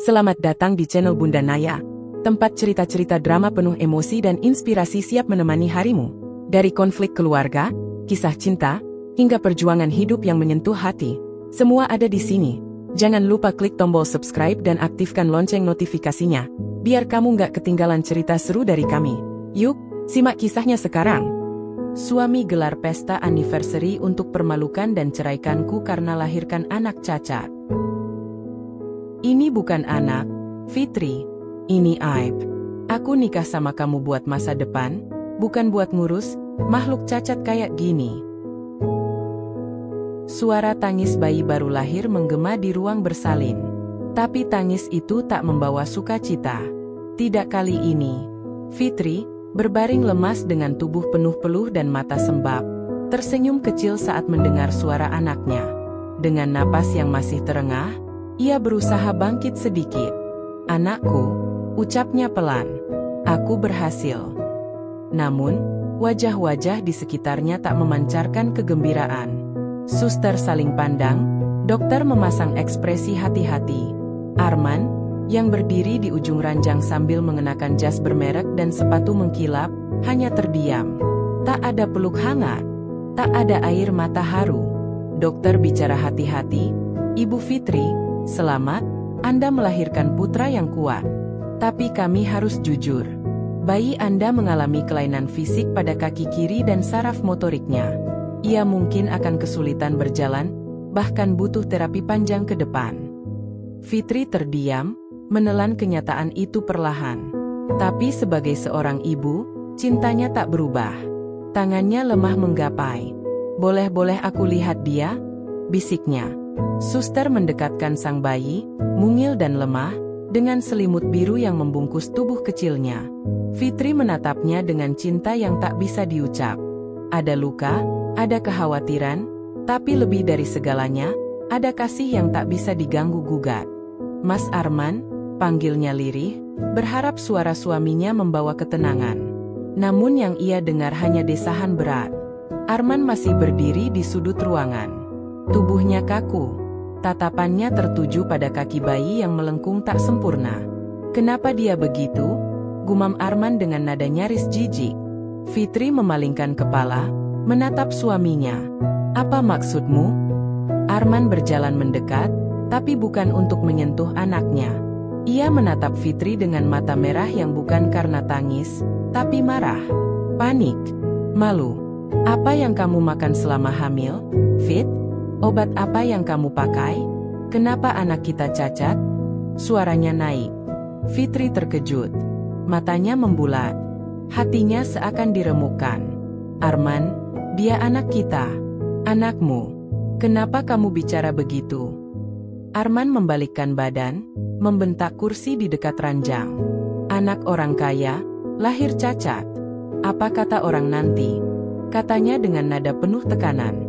Selamat datang di channel Bunda Naya, tempat cerita-cerita drama penuh emosi dan inspirasi siap menemani harimu. Dari konflik keluarga, kisah cinta, hingga perjuangan hidup yang menyentuh hati, semua ada di sini. Jangan lupa klik tombol subscribe dan aktifkan lonceng notifikasinya, biar kamu nggak ketinggalan cerita seru dari kami. Yuk, simak kisahnya sekarang. Suami gelar pesta anniversary untuk permalukan dan ceraikanku karena lahirkan anak cacat. Ini bukan anak, Fitri. Ini aib. Aku nikah sama kamu buat masa depan, bukan buat ngurus makhluk cacat kayak gini. Suara tangis bayi baru lahir menggema di ruang bersalin. Tapi tangis itu tak membawa sukacita. Tidak kali ini. Fitri, berbaring lemas dengan tubuh penuh peluh dan mata sembab, tersenyum kecil saat mendengar suara anaknya. Dengan napas yang masih terengah, ia berusaha bangkit sedikit. "Anakku," ucapnya pelan. "Aku berhasil." Namun, wajah-wajah di sekitarnya tak memancarkan kegembiraan. Suster saling pandang, dokter memasang ekspresi hati-hati. Arman, yang berdiri di ujung ranjang sambil mengenakan jas bermerek dan sepatu mengkilap, hanya terdiam. Tak ada peluk hangat, tak ada air mata haru. Dokter bicara hati-hati, "Ibu Fitri, selamat, Anda melahirkan putra yang kuat. Tapi kami harus jujur. Bayi Anda mengalami kelainan fisik pada kaki kiri dan saraf motoriknya. Ia mungkin akan kesulitan berjalan, bahkan butuh terapi panjang ke depan." Fitri terdiam, menelan kenyataan itu perlahan. Tapi sebagai seorang ibu, cintanya tak berubah. Tangannya lemah menggapai. "Boleh-boleh aku lihat dia?" bisiknya. Suster mendekatkan sang bayi, mungil dan lemah, dengan selimut biru yang membungkus tubuh kecilnya. Fitri menatapnya dengan cinta yang tak bisa diucap. Ada luka, ada kekhawatiran, tapi lebih dari segalanya, ada kasih yang tak bisa diganggu-gugat. "Mas Arman," panggilnya lirih, berharap suara suaminya membawa ketenangan. Namun yang ia dengar hanya desahan berat. Arman masih berdiri di sudut ruangan. Tubuhnya kaku. Tatapannya tertuju pada kaki bayi yang melengkung tak sempurna. "Kenapa dia begitu?" gumam Arman dengan nada nyaris jijik. Fitri memalingkan kepala, menatap suaminya. "Apa maksudmu?" Arman berjalan mendekat, tapi bukan untuk menyentuh anaknya. Ia menatap Fitri dengan mata merah yang bukan karena tangis, tapi marah, panik, malu. "Apa yang kamu makan selama hamil, Fit? Obat apa yang kamu pakai? Kenapa anak kita cacat?" Suaranya naik. Fitri terkejut. Matanya membulat. Hatinya seakan diremukkan. "Arman, dia anak kita. Anakmu. Kenapa kamu bicara begitu?" Arman membalikkan badan, membentak kursi di dekat ranjang. "Anak orang kaya, lahir cacat. Apa kata orang nanti?" katanya dengan nada penuh tekanan.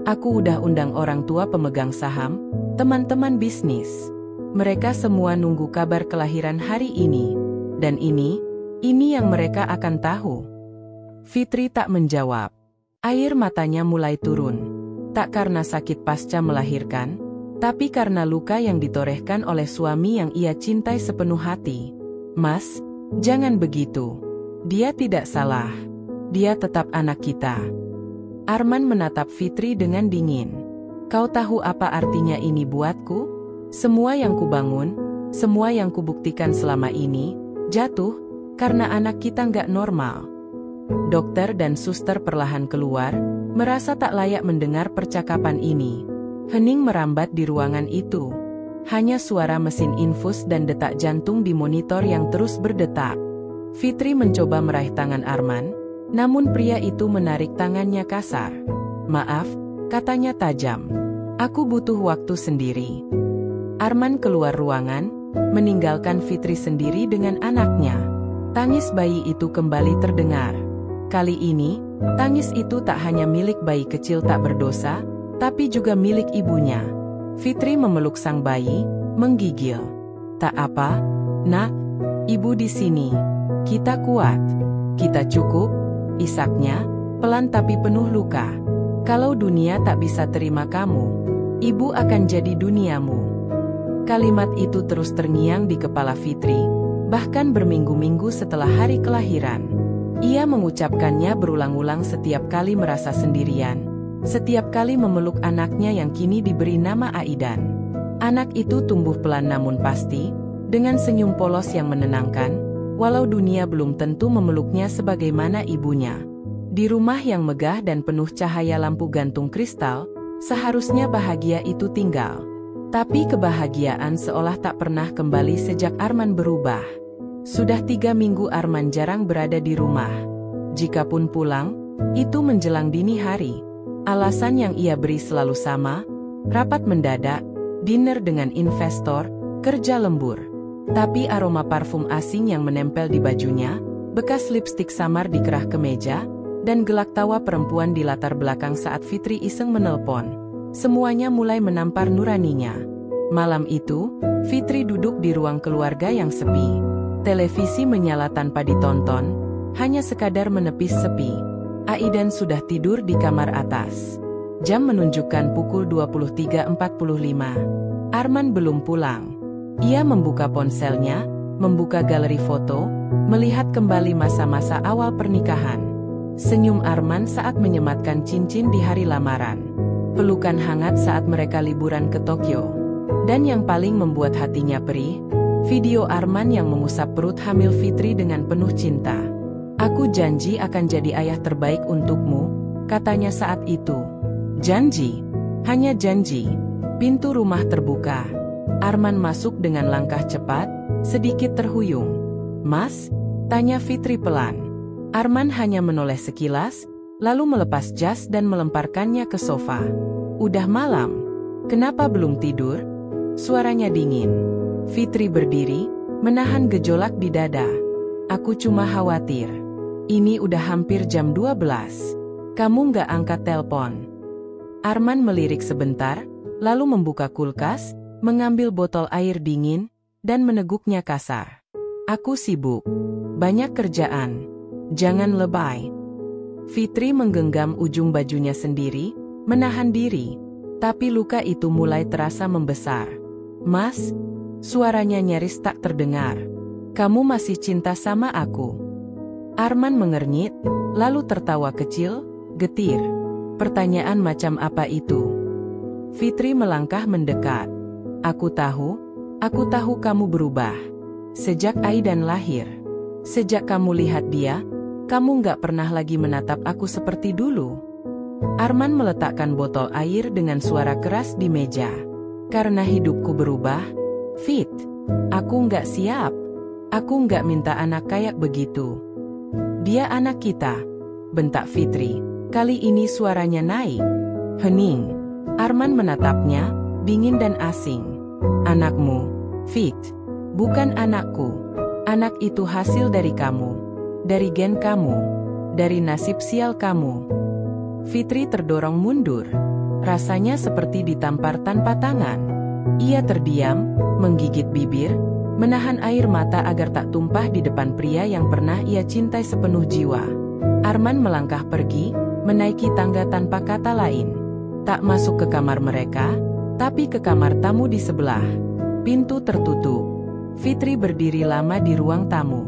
Aku udah undang orang tua pemegang saham, teman-teman bisnis. Mereka semua nunggu kabar kelahiran hari ini. Dan ini yang mereka akan tahu." Fitri tak menjawab. Air matanya mulai turun. Tak karena sakit pasca melahirkan, tapi karena luka yang ditorehkan oleh suami yang ia cintai sepenuh hati. "Mas, jangan begitu. Dia tidak salah. Dia tetap anak kita." Arman menatap Fitri dengan dingin. "Kau tahu apa artinya ini buatku? Semua yang kubangun, semua yang kubuktikan selama ini, jatuh, karena anak kita nggak normal." Dokter dan suster perlahan keluar, merasa tak layak mendengar percakapan ini. Hening merambat di ruangan itu. Hanya suara mesin infus dan detak jantung di monitor yang terus berdetak. Fitri mencoba meraih tangan Arman, namun pria itu menarik tangannya kasar. "Maaf," katanya tajam. "Aku butuh waktu sendiri." Arman keluar ruangan, meninggalkan Fitri sendiri dengan anaknya. Tangis bayi itu kembali terdengar. Kali ini, tangis itu tak hanya milik bayi kecil tak berdosa, tapi juga milik ibunya. Fitri memeluk sang bayi, menggigil. "Tak apa, Nak. Ibu di sini. Kita kuat. Kita cukup," isaknya, pelan tapi penuh luka. "Kalau dunia tak bisa terima kamu, ibu akan jadi duniamu." Kalimat itu terus terngiang di kepala Fitri, bahkan berminggu-minggu setelah hari kelahiran. Ia mengucapkannya berulang-ulang setiap kali merasa sendirian, setiap kali memeluk anaknya yang kini diberi nama Aidan. Anak itu tumbuh pelan namun pasti, dengan senyum polos yang menenangkan, walau dunia belum tentu memeluknya sebagaimana ibunya. Di rumah yang megah dan penuh cahaya lampu gantung kristal, seharusnya bahagia itu tinggal. Tapi kebahagiaan seolah tak pernah kembali sejak Arman berubah. Sudah 3 minggu Arman jarang berada di rumah. Jikapun pulang, itu menjelang dini hari. Alasan yang ia beri selalu sama, rapat mendadak, dinner dengan investor, kerja lembur. Tapi aroma parfum asing yang menempel di bajunya, bekas lipstik samar di kerah kemeja, dan gelak tawa perempuan di latar belakang saat Fitri iseng menelpon. Semuanya mulai menampar nuraninya. Malam itu, Fitri duduk di ruang keluarga yang sepi. Televisi menyala tanpa ditonton, hanya sekadar menepis sepi. Aidan sudah tidur di kamar atas. Jam menunjukkan pukul 23.45. Arman belum pulang. Ia membuka ponselnya, membuka galeri foto, melihat kembali masa-masa awal pernikahan. Senyum Arman saat menyematkan cincin di hari lamaran. Pelukan hangat saat mereka liburan ke Tokyo. Dan yang paling membuat hatinya perih, video Arman yang mengusap perut hamil Fitri dengan penuh cinta. "Aku janji akan jadi ayah terbaik untukmu," katanya saat itu. Janji? Hanya janji. Pintu rumah terbuka. Arman masuk dengan langkah cepat, sedikit terhuyung. "Mas?" tanya Fitri pelan. Arman hanya menoleh sekilas, lalu melepas jas dan melemparkannya ke sofa. "Udah malam. Kenapa belum tidur?" Suaranya dingin. Fitri berdiri, menahan gejolak di dada. "Aku cuma khawatir. Ini udah hampir jam 12. Kamu nggak angkat telepon." Arman melirik sebentar, lalu membuka kulkas, mengambil botol air dingin, dan meneguknya kasar. "Aku sibuk. Banyak kerjaan. Jangan lebay." Fitri menggenggam ujung bajunya sendiri, menahan diri. Tapi luka itu mulai terasa membesar. "Mas?" Suaranya nyaris tak terdengar. "Kamu masih cinta sama aku?" Arman mengernyit, lalu tertawa kecil, getir. Pertanyaan macam apa itu? Fitri melangkah mendekat. Aku tahu kamu berubah. Sejak Aidan lahir. Sejak kamu lihat dia, kamu nggak pernah lagi menatap aku seperti dulu." Arman meletakkan botol air dengan suara keras di meja. "Karena hidupku berubah, Fit. Aku nggak siap. Aku nggak minta anak kayak begitu." "Dia anak kita," bentak Fitri. Kali ini suaranya naik. Hening. Arman menatapnya, dingin dan asing. "Anakmu, Fit. Bukan anakku. Anak itu hasil dari kamu. Dari gen kamu, dari nasib sial kamu." Fitri terdorong mundur. Rasanya seperti ditampar tanpa tangan. Ia terdiam, menggigit bibir, menahan air mata agar tak tumpah di depan pria yang pernah ia cintai sepenuh jiwa. Arman melangkah pergi, menaiki tangga tanpa kata lain. Tak masuk ke kamar mereka, tapi ke kamar tamu di sebelah. Pintu tertutup. Fitri berdiri lama di ruang tamu.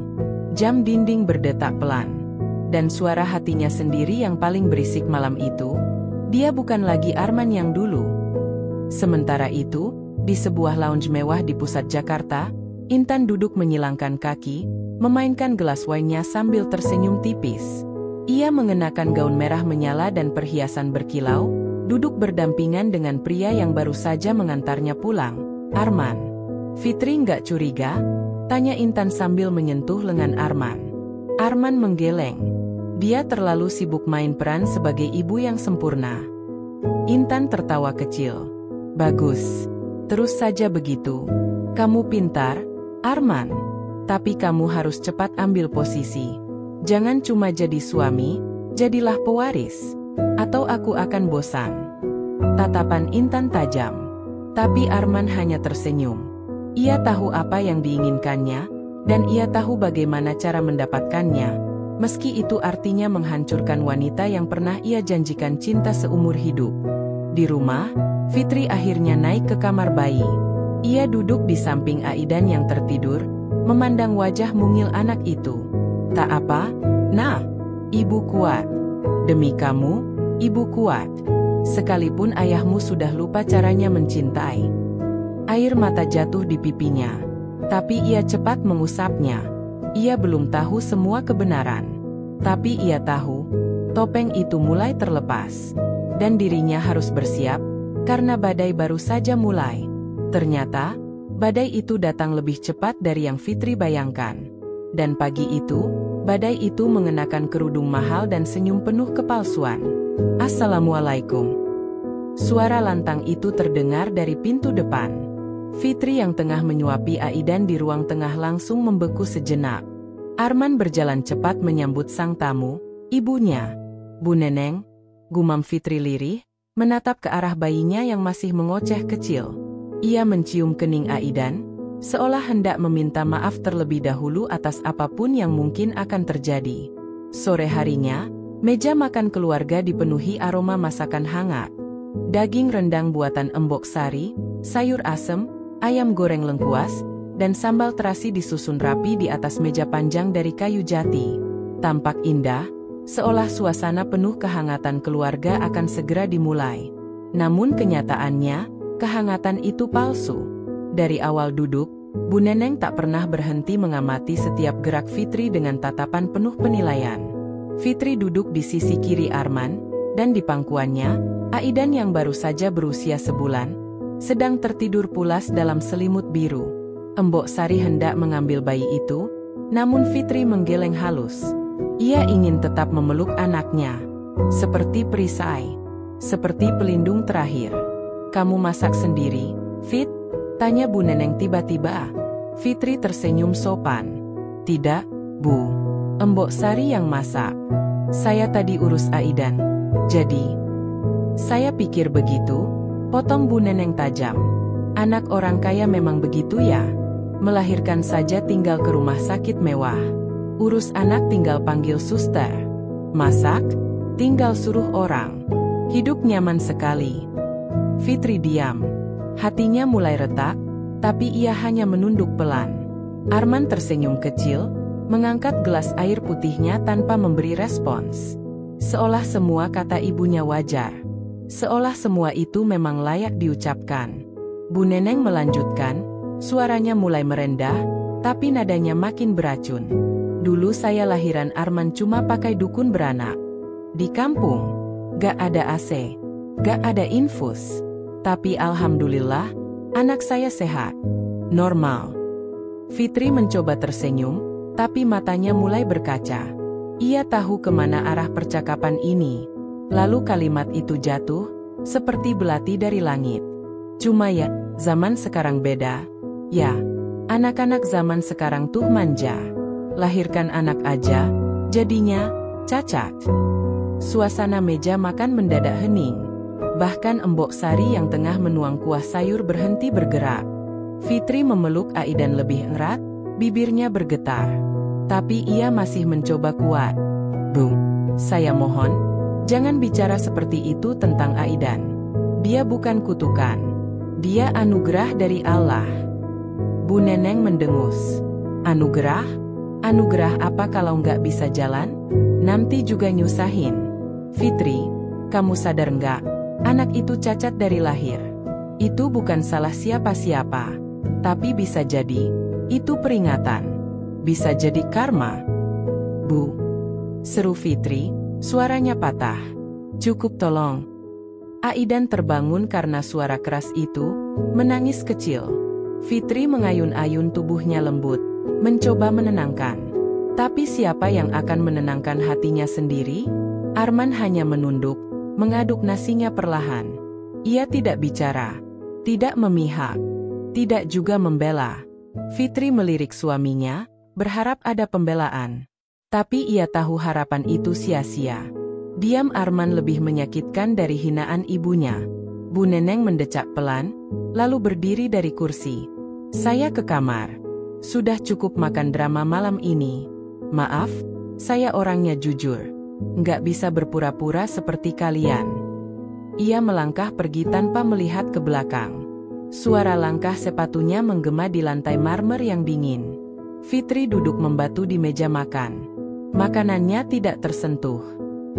Jam dinding berdetak pelan. Dan suara hatinya sendiri yang paling berisik malam itu. Dia bukan lagi Arman yang dulu. Sementara itu, di sebuah lounge mewah di pusat Jakarta, Intan duduk menyilangkan kaki, memainkan gelas wine-nya sambil tersenyum tipis. Ia mengenakan gaun merah menyala dan perhiasan berkilau, duduk berdampingan dengan pria yang baru saja mengantarnya pulang, Arman. "Fitri nggak curiga?" tanya Intan sambil menyentuh lengan Arman. Arman menggeleng. Dia terlalu sibuk main peran sebagai ibu yang sempurna. Intan tertawa kecil. "Bagus. Terus saja begitu. Kamu pintar, Arman. Tapi kamu harus cepat ambil posisi. Jangan cuma jadi suami, jadilah pewaris. Atau aku akan bosan." Tatapan Intan tajam. Tapi Arman hanya tersenyum. Ia tahu apa yang diinginkannya, dan ia tahu bagaimana cara mendapatkannya, meski itu artinya menghancurkan wanita yang pernah ia janjikan cinta seumur hidup. Di rumah, Fitri akhirnya naik ke kamar bayi. Ia duduk di samping Aidan yang tertidur, memandang wajah mungil anak itu. Tak apa, nah, ibu kuat. Demi kamu, ibu kuat. Sekalipun ayahmu sudah lupa caranya mencintai. Air mata jatuh di pipinya, tapi ia cepat mengusapnya. Ia belum tahu semua kebenaran, tapi ia tahu, topeng itu mulai terlepas. Dan dirinya harus bersiap, karena badai baru saja mulai. Ternyata, badai itu datang lebih cepat dari yang Fitri bayangkan. Dan pagi itu, badai itu mengenakan kerudung mahal dan senyum penuh kepalsuan. Assalamualaikum. Suara lantang itu terdengar dari pintu depan. Fitri yang tengah menyuapi Aidan di ruang tengah langsung membeku sejenak. Arman berjalan cepat menyambut sang tamu, ibunya. Bu Neneng, gumam Fitri lirih, menatap ke arah bayinya yang masih mengoceh kecil. Ia mencium kening Aidan, seolah hendak meminta maaf terlebih dahulu atas apapun yang mungkin akan terjadi. Sore harinya, meja makan keluarga dipenuhi aroma masakan hangat. Daging rendang buatan Embok Sari, sayur asem, ayam goreng lengkuas, dan sambal terasi disusun rapi di atas meja panjang dari kayu jati. Tampak indah, seolah suasana penuh kehangatan keluarga akan segera dimulai. Namun kenyataannya, kehangatan itu palsu. Dari awal duduk, Bu Neneng tak pernah berhenti mengamati setiap gerak Fitri dengan tatapan penuh penilaian. Fitri duduk di sisi kiri Arman, dan di pangkuannya, Aidan yang baru saja berusia sebulan, sedang tertidur pulas dalam selimut biru. Embok Sari hendak mengambil bayi itu, namun Fitri menggeleng halus. Ia ingin tetap memeluk anaknya, seperti perisai, seperti pelindung terakhir. Kamu masak sendiri, Fit? Tanya Bu Neneng tiba-tiba. Fitri tersenyum sopan. Tidak, Bu. Embok Sari yang masak. Saya tadi urus Aidan. Jadi, saya pikir begitu, potong Bu Neneng tajam. Anak orang kaya memang begitu ya. Melahirkan saja tinggal ke rumah sakit mewah. Urus anak tinggal panggil suster. Masak, tinggal suruh orang. Hidup nyaman sekali. Fitri diam. Hatinya mulai retak, tapi ia hanya menunduk pelan. Arman tersenyum kecil, mengangkat gelas air putihnya tanpa memberi respons. Seolah semua kata ibunya wajar. Seolah semua itu memang layak diucapkan. Bu Neneng melanjutkan, suaranya mulai merendah, tapi nadanya makin beracun. Dulu saya lahiran Arman cuma pakai dukun beranak. Di kampung, gak ada AC, gak ada infus. Tapi alhamdulillah, anak saya sehat. Normal. Fitri mencoba tersenyum, tapi matanya mulai berkaca. Ia tahu kemana arah percakapan ini. Lalu kalimat itu jatuh, seperti belati dari langit. Cuma ya, zaman sekarang beda. Ya, anak-anak zaman sekarang tuh manja. Lahirkan anak aja, jadinya cacat. Suasana meja makan mendadak hening. Bahkan Embok Sari yang tengah menuang kuah sayur berhenti bergerak. Fitri memeluk Aidan lebih erat, bibirnya bergetar. Tapi ia masih mencoba kuat. Bu, saya mohon, jangan bicara seperti itu tentang Aidan. Dia bukan kutukan. Dia anugerah dari Allah. Bu Neneng mendengus. Anugerah? Anugerah apa kalau nggak bisa jalan? Nanti juga nyusahin. Fitri, kamu sadar nggak? Anak itu cacat dari lahir. Itu bukan salah siapa-siapa. Tapi bisa jadi, itu peringatan. Bisa jadi karma. Bu, seru Fitri, suaranya patah. Cukup tolong. Aidan terbangun karena suara keras itu, menangis kecil. Fitri mengayun-ayun tubuhnya lembut, mencoba menenangkan. Tapi siapa yang akan menenangkan hatinya sendiri? Arman hanya menunduk, mengaduk nasinya perlahan. Ia tidak bicara, tidak memihak, tidak juga membela. Fitri melirik suaminya, berharap ada pembelaan. Tapi ia tahu harapan itu sia-sia. Diam Arman lebih menyakitkan dari hinaan ibunya. Bu Neneng mendecak pelan, lalu berdiri dari kursi. Saya ke kamar. Sudah cukup makan drama malam ini. Maaf, saya orangnya jujur. Nggak bisa berpura-pura seperti kalian. Ia melangkah pergi tanpa melihat ke belakang. Suara langkah sepatunya menggema di lantai marmer yang dingin. Fitri duduk membatu di meja makan. Makanannya tidak tersentuh.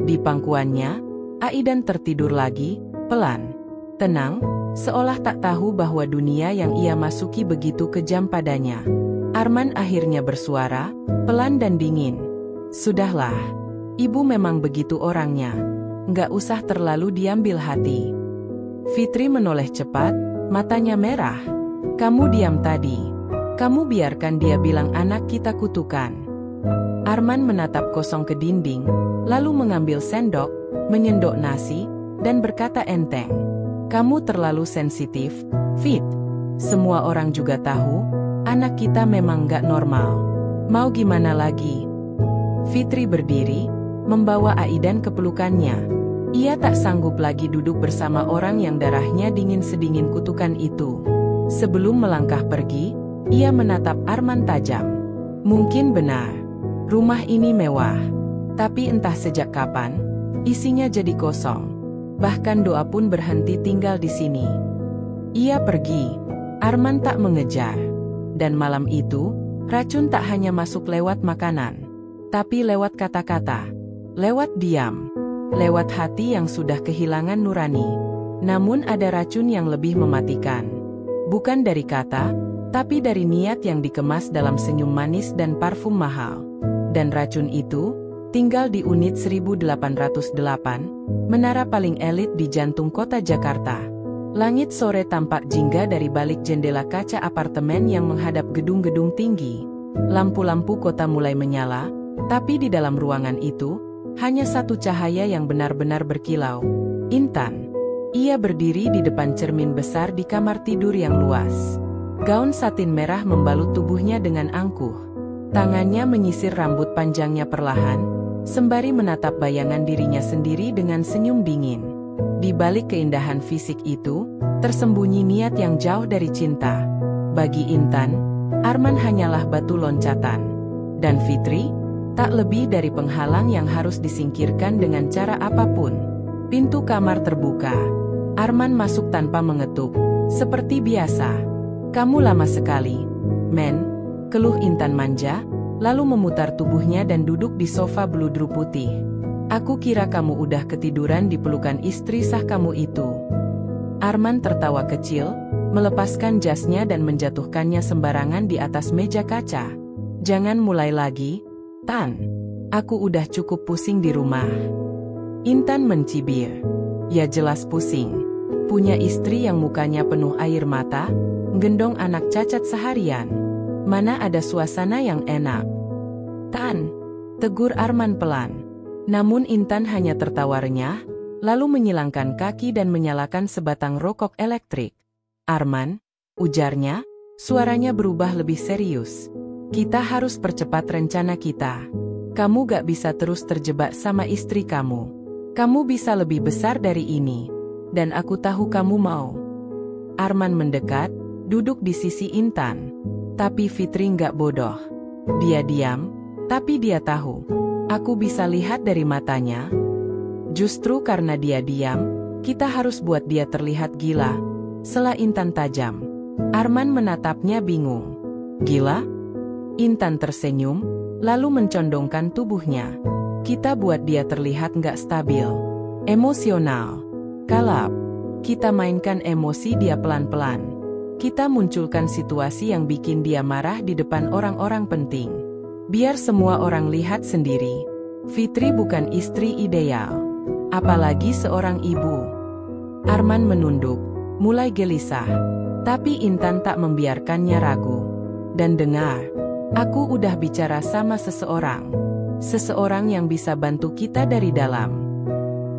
Di pangkuannya, Aidan tertidur lagi, pelan. Tenang, seolah tak tahu bahwa dunia yang ia masuki begitu kejam padanya. Arman akhirnya bersuara, pelan dan dingin. Sudahlah, ibu memang begitu orangnya. Nggak usah terlalu diambil hati. Fitri menoleh cepat, matanya merah. Kamu diam tadi. Kamu biarkan dia bilang anak kita kutukan. Arman menatap kosong ke dinding, lalu mengambil sendok, menyendok nasi, dan berkata enteng. Kamu terlalu sensitif, Fit. Semua orang juga tahu, anak kita memang gak normal. Mau gimana lagi? Fitri berdiri, membawa Aidan ke pelukannya. Ia tak sanggup lagi duduk bersama orang yang darahnya dingin sedingin kutukan itu. Sebelum melangkah pergi, ia menatap Arman tajam. Mungkin benar. Rumah ini mewah, tapi entah sejak kapan, isinya jadi kosong. Bahkan doa pun berhenti tinggal di sini. Ia pergi, Arman tak mengejar. Dan malam itu, racun tak hanya masuk lewat makanan, tapi lewat kata-kata, lewat diam, lewat hati yang sudah kehilangan nurani. Namun ada racun yang lebih mematikan. Bukan dari kata, tapi dari niat yang dikemas dalam senyum manis dan parfum mahal. Dan racun itu tinggal di unit 1808, menara paling elit di jantung kota Jakarta. Langit sore tampak jingga dari balik jendela kaca apartemen yang menghadap gedung-gedung tinggi. Lampu-lampu kota mulai menyala, tapi di dalam ruangan itu, hanya satu cahaya yang benar-benar berkilau. Intan. Ia berdiri di depan cermin besar di kamar tidur yang luas. Gaun satin merah membalut tubuhnya dengan angkuh. Tangannya menyisir rambut panjangnya perlahan, sembari menatap bayangan dirinya sendiri dengan senyum dingin. Di balik keindahan fisik itu, tersembunyi niat yang jauh dari cinta. Bagi Intan, Arman hanyalah batu loncatan. Dan Fitri, tak lebih dari penghalang yang harus disingkirkan dengan cara apapun. Pintu kamar terbuka. Arman masuk tanpa mengetuk, seperti biasa. Kamu lama sekali, men. Keluh Intan manja, lalu memutar tubuhnya dan duduk di sofa beludru putih. Aku kira kamu udah ketiduran di pelukan istri sah kamu itu. Arman tertawa kecil, melepaskan jasnya dan menjatuhkannya sembarangan di atas meja kaca. Jangan mulai lagi, Tan. Aku udah cukup pusing di rumah. Intan mencibir. Ya jelas pusing. Punya istri yang mukanya penuh air mata, gendong anak cacat seharian. Mana ada suasana yang enak? Tan, tegur Arman pelan. Namun Intan hanya tertawa renyah, lalu menyilangkan kaki dan menyalakan sebatang rokok elektrik. Arman, ujarnya, suaranya berubah lebih serius. Kita harus percepat rencana kita. Kamu gak bisa terus terjebak sama istri kamu. Kamu bisa lebih besar dari ini. Dan aku tahu kamu mau. Arman mendekat, duduk di sisi Intan. Tapi Fitri nggak bodoh. Dia diam, tapi dia tahu. Aku bisa lihat dari matanya. Justru karena dia diam, kita harus buat dia terlihat gila. Sela Intan tajam. Arman menatapnya bingung. Gila? Intan tersenyum, lalu mencondongkan tubuhnya. Kita buat dia terlihat nggak stabil. Emosional. Kalap. Kita mainkan emosi dia pelan-pelan. Kita munculkan situasi yang bikin dia marah di depan orang-orang penting. Biar semua orang lihat sendiri. Fitri bukan istri ideal. Apalagi seorang ibu. Arman menunduk, mulai gelisah. Tapi Intan tak membiarkannya ragu. Dan dengar, aku udah bicara sama seseorang. Seseorang yang bisa bantu kita dari dalam.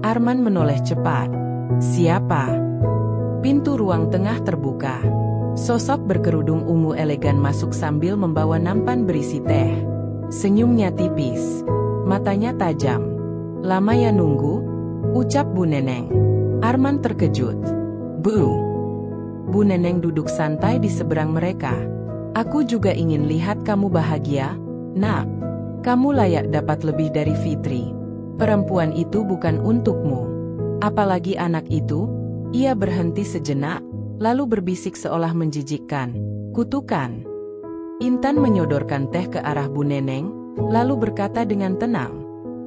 Arman menoleh cepat. Siapa? Pintu ruang tengah terbuka. Sosok berkerudung ungu elegan masuk sambil membawa nampan berisi teh. Senyumnya tipis, matanya tajam. Lama ya nunggu, ucap Bu Neneng. Arman terkejut. Bu Neneng duduk santai di seberang mereka. Aku juga ingin lihat kamu bahagia, nak. Kamu layak dapat lebih dari Fitri. Perempuan itu bukan untukmu. Apalagi anak itu. Ia berhenti sejenak, lalu berbisik seolah menjijikkan, "Kutukan." Intan menyodorkan teh ke arah Bu Neneng, lalu berkata dengan tenang,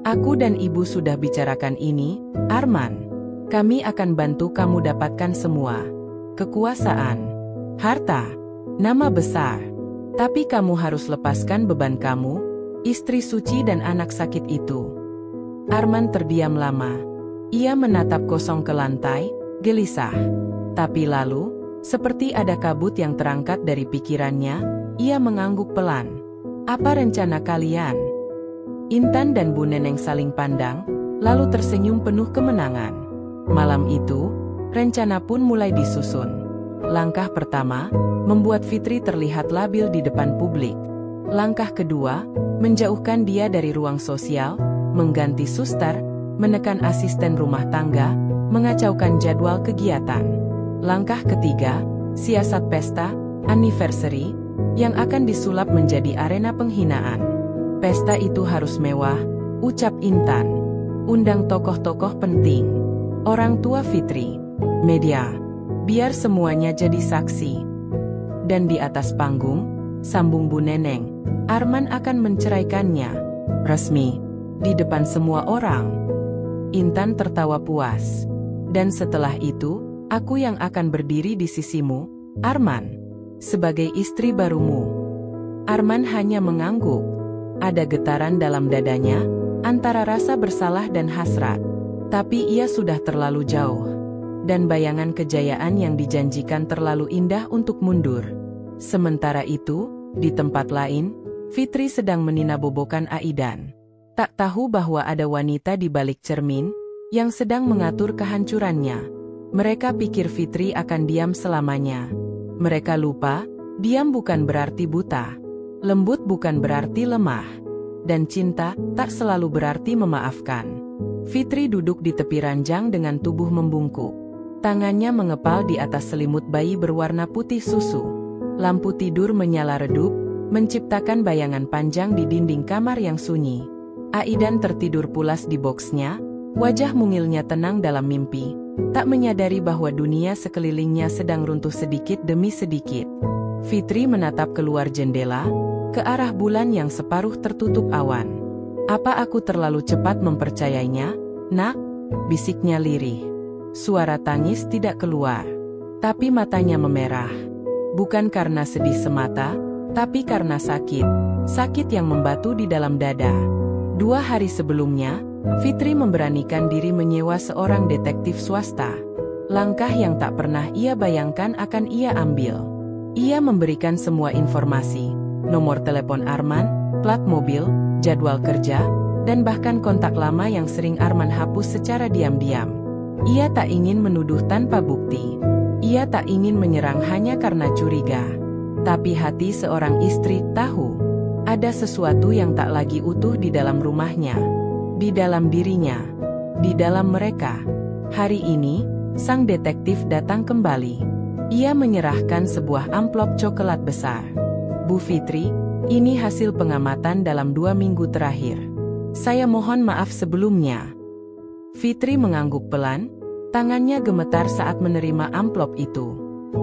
"Aku dan Ibu sudah bicarakan ini, Arman. Kami akan bantu kamu dapatkan semua. Kekuasaan, harta, nama besar. Tapi kamu harus lepaskan beban kamu, istri suci dan anak sakit itu." Arman terdiam lama. Ia menatap kosong ke lantai, gelisah. Tapi lalu, seperti ada kabut yang terangkat dari pikirannya, ia mengangguk pelan. "Apa rencana kalian?" Intan dan Bu Neneng saling pandang, lalu tersenyum penuh kemenangan. Malam itu, rencana pun mulai disusun. Langkah pertama, membuat Fitri terlihat labil di depan publik. Langkah kedua, menjauhkan dia dari ruang sosial, mengganti suster, menekan asisten rumah tangga, mengacaukan jadwal kegiatan. Langkah ketiga, siasat pesta, anniversary, yang akan disulap menjadi arena penghinaan. "Pesta itu harus mewah," ucap Intan. "Undang tokoh-tokoh penting, orang tua Fitri, media, biar semuanya jadi saksi. Dan di atas panggung," sambung Bu Neneng, "Arman akan menceraikannya. Resmi. Di depan semua orang." Intan tertawa puas. "Dan setelah itu, aku yang akan berdiri di sisimu, Arman. Sebagai istri barumu." Arman hanya mengangguk. Ada getaran dalam dadanya, antara rasa bersalah dan hasrat. Tapi ia sudah terlalu jauh. Dan bayangan kejayaan yang dijanjikan terlalu indah untuk mundur. Sementara itu, di tempat lain, Fitri sedang meninabobokan Aidan. Tak tahu bahwa ada wanita di balik cermin, yang sedang mengatur kehancurannya. Mereka pikir Fitri akan diam selamanya. Mereka lupa, diam bukan berarti buta. Lembut bukan berarti lemah. Dan cinta, tak selalu berarti memaafkan. Fitri duduk di tepi ranjang dengan tubuh membungkuk. Tangannya mengepal di atas selimut bayi berwarna putih susu. Lampu tidur menyala redup, menciptakan bayangan panjang di dinding kamar yang sunyi. Aidan tertidur pulas di boksnya, wajah mungilnya tenang dalam mimpi, tak menyadari bahwa dunia sekelilingnya sedang runtuh sedikit demi sedikit. Fitri menatap keluar jendela, ke arah bulan yang separuh tertutup awan. "Apa aku terlalu cepat mempercayainya, Nak?" bisiknya lirih. Suara tangis tidak keluar, tapi matanya memerah. Bukan karena sedih semata, tapi karena sakit. Sakit yang membatu di dalam dada. 2 hari sebelumnya, Fitri memberanikan diri menyewa seorang detektif swasta. Langkah yang tak pernah ia bayangkan akan ia ambil. Ia memberikan semua informasi, nomor telepon Arman, plat mobil, jadwal kerja, dan bahkan kontak lama yang sering Arman hapus secara diam-diam. Ia tak ingin menuduh tanpa bukti. Ia tak ingin menyerang hanya karena curiga. Tapi hati seorang istri tahu. Ada sesuatu yang tak lagi utuh di dalam rumahnya, di dalam dirinya, di dalam mereka. Hari ini, sang detektif datang kembali. Ia menyerahkan sebuah amplop coklat besar. "Bu Fitri, ini hasil pengamatan dalam 2 minggu terakhir. Saya mohon maaf sebelumnya." Fitri mengangguk pelan, tangannya gemetar saat menerima amplop itu.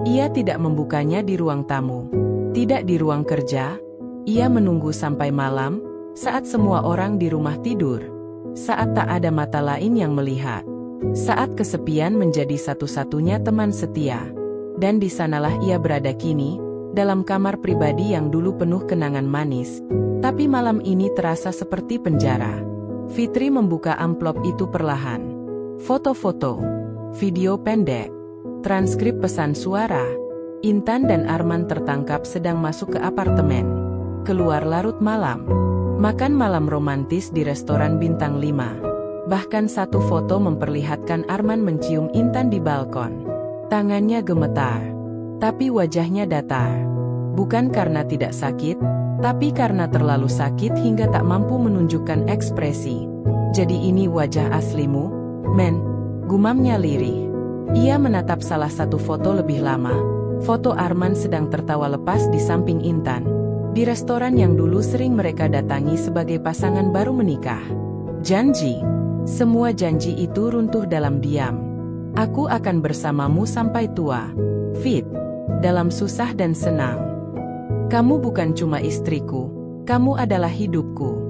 Ia tidak membukanya di ruang tamu, tidak di ruang kerja. Ia menunggu sampai malam, saat semua orang di rumah tidur. Saat tak ada mata lain yang melihat. Saat kesepian menjadi satu-satunya teman setia. Dan di sanalah ia berada kini, dalam kamar pribadi yang dulu penuh kenangan manis. Tapi malam ini terasa seperti penjara. Fitri membuka amplop itu perlahan. Foto-foto, video pendek, transkrip pesan suara. Intan dan Arman tertangkap sedang masuk ke apartemen. Keluar larut malam, makan malam romantis di restoran bintang 5. Bahkan satu foto memperlihatkan Arman mencium Intan di balkon. Tangannya gemetar, tapi wajahnya datar. Bukan karena tidak sakit, tapi karena terlalu sakit hingga tak mampu menunjukkan ekspresi. "Jadi ini wajah aslimu, men?" gumamnya lirih. Ia menatap salah satu foto lebih lama, foto Arman sedang tertawa lepas di samping Intan. Di restoran yang dulu sering mereka datangi sebagai pasangan baru menikah. Janji. Semua janji itu runtuh dalam diam. "Aku akan bersamamu sampai tua." Fit, dalam susah dan senang. Kamu bukan cuma istriku, kamu adalah hidupku.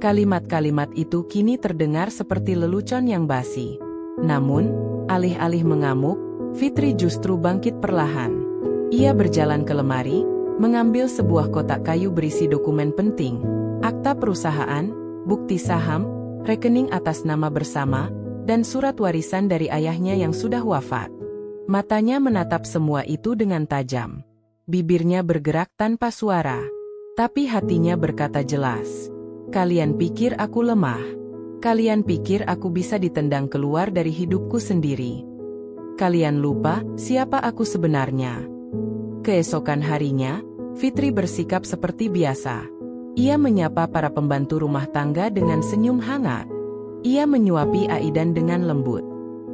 Kalimat-kalimat itu kini terdengar seperti lelucon yang basi. Namun, alih-alih mengamuk, Fitri justru bangkit perlahan. Ia berjalan ke lemari, mengambil sebuah kotak kayu berisi dokumen penting, akta perusahaan, bukti saham, rekening atas nama bersama, dan surat warisan dari ayahnya yang sudah wafat. Matanya menatap semua itu dengan tajam. Bibirnya bergerak tanpa suara. Tapi hatinya berkata jelas, "Kalian pikir aku lemah? Kalian pikir aku bisa ditendang keluar dari hidupku sendiri? Kalian lupa siapa aku sebenarnya?" Keesokan harinya, Fitri bersikap seperti biasa. Ia menyapa para pembantu rumah tangga dengan senyum hangat. Ia menyuapi Aidan dengan lembut.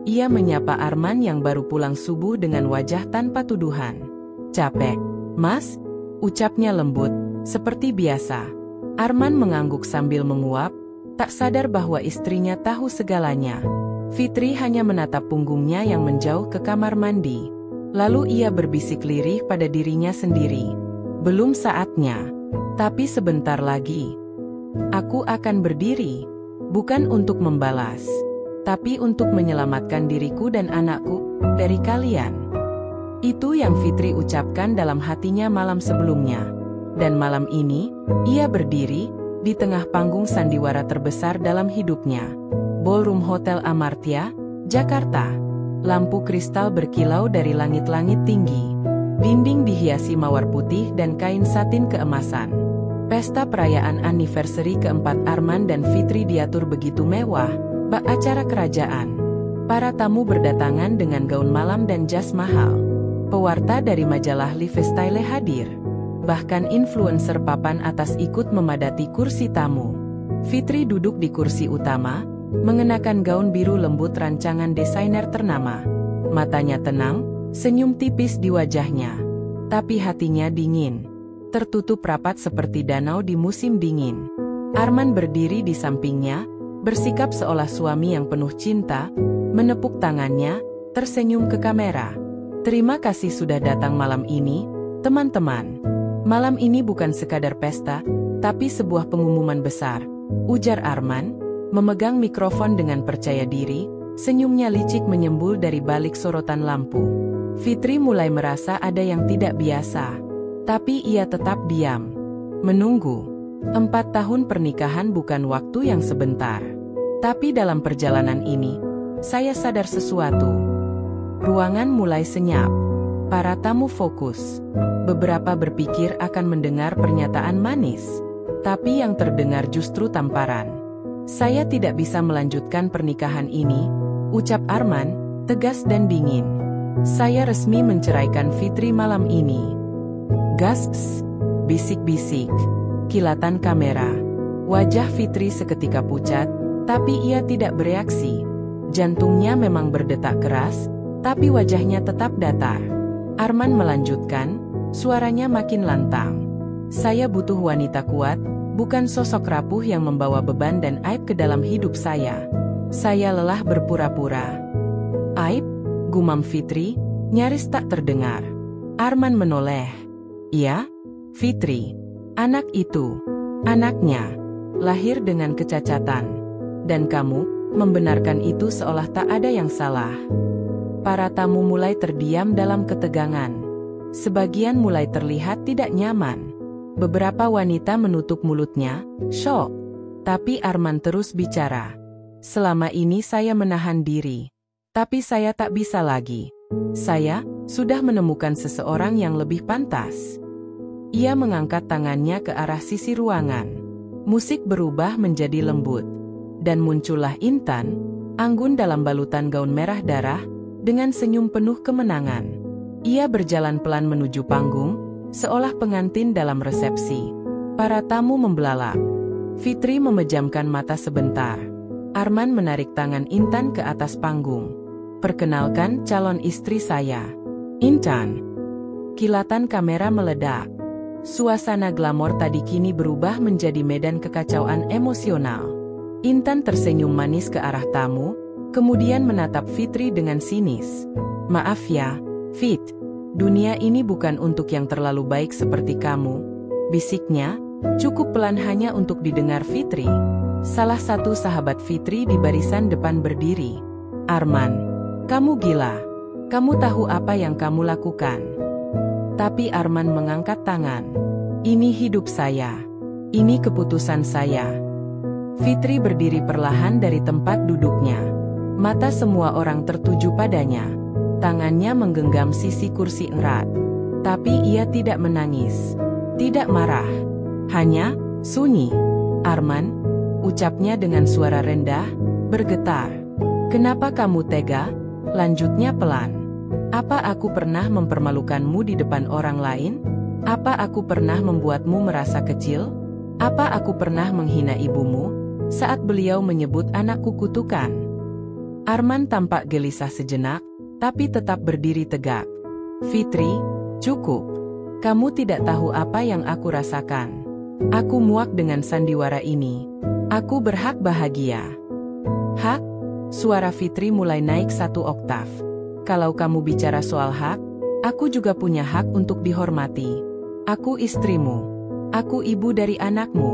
Ia menyapa Arman yang baru pulang subuh dengan wajah tanpa tuduhan. "Capek, Mas?" ucapnya lembut, seperti biasa. Arman mengangguk sambil menguap, tak sadar bahwa istrinya tahu segalanya. Fitri hanya menatap punggungnya yang menjauh ke kamar mandi. Lalu ia berbisik lirih pada dirinya sendiri. "Belum saatnya. Tapi sebentar lagi. Aku akan berdiri. Bukan untuk membalas. Tapi untuk menyelamatkan diriku dan anakku dari kalian." Itu yang Fitri ucapkan dalam hatinya malam sebelumnya. Dan malam ini, ia berdiri di tengah panggung sandiwara terbesar dalam hidupnya. Ballroom Hotel Amartya, Jakarta. Lampu kristal berkilau dari langit-langit tinggi. Dinding dihiasi mawar putih dan kain satin keemasan. Pesta perayaan anniversary keempat Arman dan Fitri diatur begitu mewah, bak acara kerajaan. Para tamu berdatangan dengan gaun malam dan jas mahal. Pewarta dari majalah Lifestyle hadir. Bahkan influencer papan atas ikut memadati kursi tamu. Fitri duduk di kursi utama, mengenakan gaun biru lembut rancangan desainer ternama. Matanya tenang, senyum tipis di wajahnya. Tapi hatinya dingin. Tertutup rapat seperti danau di musim dingin. Arman berdiri di sampingnya, bersikap seolah suami yang penuh cinta, menepuk tangannya, tersenyum ke kamera. "Terima kasih sudah datang malam ini, teman-teman. Malam ini bukan sekadar pesta, tapi sebuah pengumuman besar," ujar Arman, memegang mikrofon dengan percaya diri, senyumnya licik menyembul dari balik sorotan lampu. Fitri mulai merasa ada yang tidak biasa. Tapi ia tetap diam. Menunggu. 4 tahun pernikahan bukan waktu yang sebentar. Tapi dalam perjalanan ini, saya sadar sesuatu. Ruangan mulai senyap. Para tamu fokus. Beberapa berpikir akan mendengar pernyataan manis. Tapi yang terdengar justru tamparan. "Saya tidak bisa melanjutkan pernikahan ini," ucap Arman, tegas dan dingin. "Saya resmi menceraikan Fitri malam ini." "Gasps!" bisik-bisik. Kilatan kamera. Wajah Fitri seketika pucat, tapi ia tidak bereaksi. Jantungnya memang berdetak keras, tapi wajahnya tetap datar. Arman melanjutkan, suaranya makin lantang. "Saya butuh wanita kuat, bukan sosok rapuh yang membawa beban dan aib ke dalam hidup saya. Saya lelah berpura-pura." "Aib?" gumam Fitri, nyaris tak terdengar. Arman menoleh. "Iya, Fitri. Anak itu. Anaknya. Lahir dengan kecacatan. Dan kamu membenarkan itu seolah tak ada yang salah." Para tamu mulai terdiam dalam ketegangan. Sebagian mulai terlihat tidak nyaman. Beberapa wanita menutup mulutnya, syok. Tapi Arman terus bicara. "Selama ini saya menahan diri. Tapi saya tak bisa lagi. Saya sudah menemukan seseorang yang lebih pantas." Ia mengangkat tangannya ke arah sisi ruangan. Musik berubah menjadi lembut. Dan muncullah Intan, anggun dalam balutan gaun merah darah, dengan senyum penuh kemenangan. Ia berjalan pelan menuju panggung, seolah pengantin dalam resepsi. Para tamu membelalak. Fitri memejamkan mata sebentar. Arman menarik tangan Intan ke atas panggung. "Perkenalkan calon istri saya, Intan." Kilatan kamera meledak. Suasana glamor tadi kini berubah menjadi medan kekacauan emosional. Intan tersenyum manis ke arah tamu, kemudian menatap Fitri dengan sinis. "Maaf ya, Fit, Dunia ini bukan untuk yang terlalu baik seperti kamu, bisiknya, cukup pelan hanya untuk didengar Fitri. Salah satu sahabat Fitri di barisan depan berdiri. Arman, kamu gila. Kamu tahu apa yang kamu lakukan. Tapi Arman mengangkat tangan. Ini hidup saya. Ini keputusan saya. Fitri berdiri perlahan dari tempat duduknya. Mata semua orang tertuju padanya. Tangannya menggenggam sisi kursi erat. Tapi ia tidak menangis. Tidak marah. Hanya sunyi. Arman, ucapnya dengan suara rendah, bergetar. Kenapa kamu tega? Lanjutnya pelan. Apa aku pernah mempermalukanmu di depan orang lain? Apa aku pernah membuatmu merasa kecil? Apa aku pernah menghina ibumu saat beliau menyebut anakku kutukan? Arman tampak gelisah sejenak, tapi tetap berdiri tegak. Fitri, cukup. Kamu tidak tahu apa yang aku rasakan. Aku muak dengan sandiwara ini. Aku berhak bahagia. Hak? Suara Fitri mulai naik 1 oktav. Kalau kamu bicara soal hak, aku juga punya hak untuk dihormati. Aku istrimu. Aku ibu dari anakmu.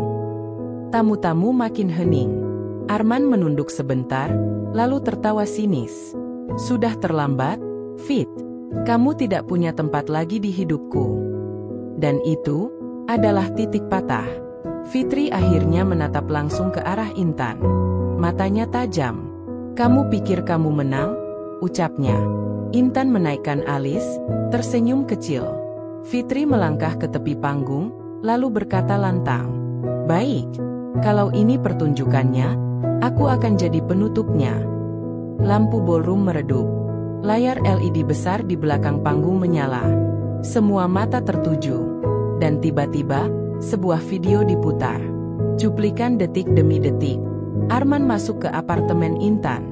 Tamu-tamu makin hening. Arman menunduk sebentar, lalu tertawa sinis. Sudah terlambat, Fit. Kamu tidak punya tempat lagi di hidupku. Dan itu adalah titik patah. Fitri akhirnya menatap langsung ke arah Intan. Matanya tajam. Kamu pikir kamu menang? Ucapnya. Intan menaikkan alis, tersenyum kecil. Fitri melangkah ke tepi panggung, lalu berkata lantang. Baik, kalau ini pertunjukannya, aku akan jadi penutupnya. Lampu ballroom meredup. Layar LED besar di belakang panggung menyala. Semua mata tertuju. Dan tiba-tiba, sebuah video diputar. Cuplikan detik demi detik. Arman masuk ke apartemen Intan.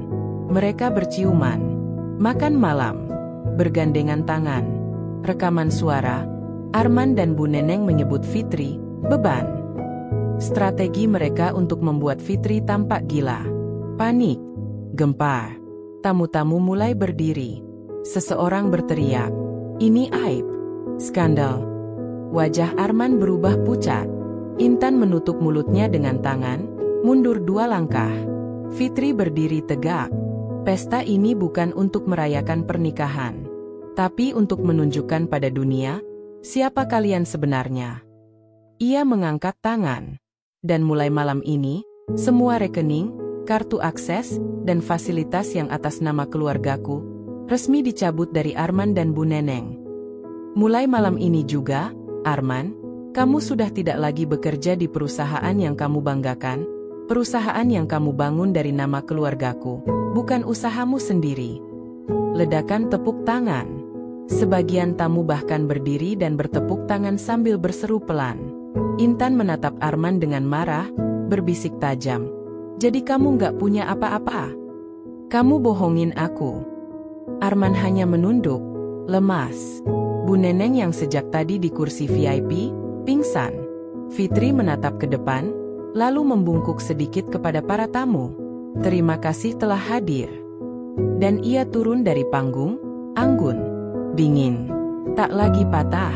Mereka berciuman. Makan malam. Bergandengan tangan. Rekaman suara. Arman dan Bu Neneng menyebut Fitri, beban. Strategi mereka untuk membuat Fitri tampak gila. Panik. Gempar. Tamu-tamu mulai berdiri. Seseorang berteriak. Ini aib. Skandal. Wajah Arman berubah pucat. Intan menutup mulutnya dengan tangan, mundur 2 langkah. Fitri berdiri tegak. Pesta ini bukan untuk merayakan pernikahan, tapi untuk menunjukkan pada dunia, siapa kalian sebenarnya. Ia mengangkat tangan. Dan mulai malam ini, semua rekening, kartu akses, dan fasilitas yang atas nama keluargaku, resmi dicabut dari Arman dan Bu Neneng. Mulai malam ini juga, Arman, kamu sudah tidak lagi bekerja di perusahaan yang kamu banggakan, perusahaan yang kamu bangun dari nama keluargaku, bukan usahamu sendiri. Ledakan tepuk tangan. Sebagian tamu bahkan berdiri dan bertepuk tangan sambil berseru pelan. Intan menatap Arman dengan marah, berbisik tajam. Jadi kamu nggak punya apa-apa? Kamu bohongin aku. Arman hanya menunduk, lemas. Bu Neneng yang sejak tadi di kursi VIP, pingsan. Fitri menatap ke depan, lalu membungkuk sedikit kepada para tamu. Terima kasih telah hadir. Dan ia turun dari panggung, anggun, dingin, tak lagi patah.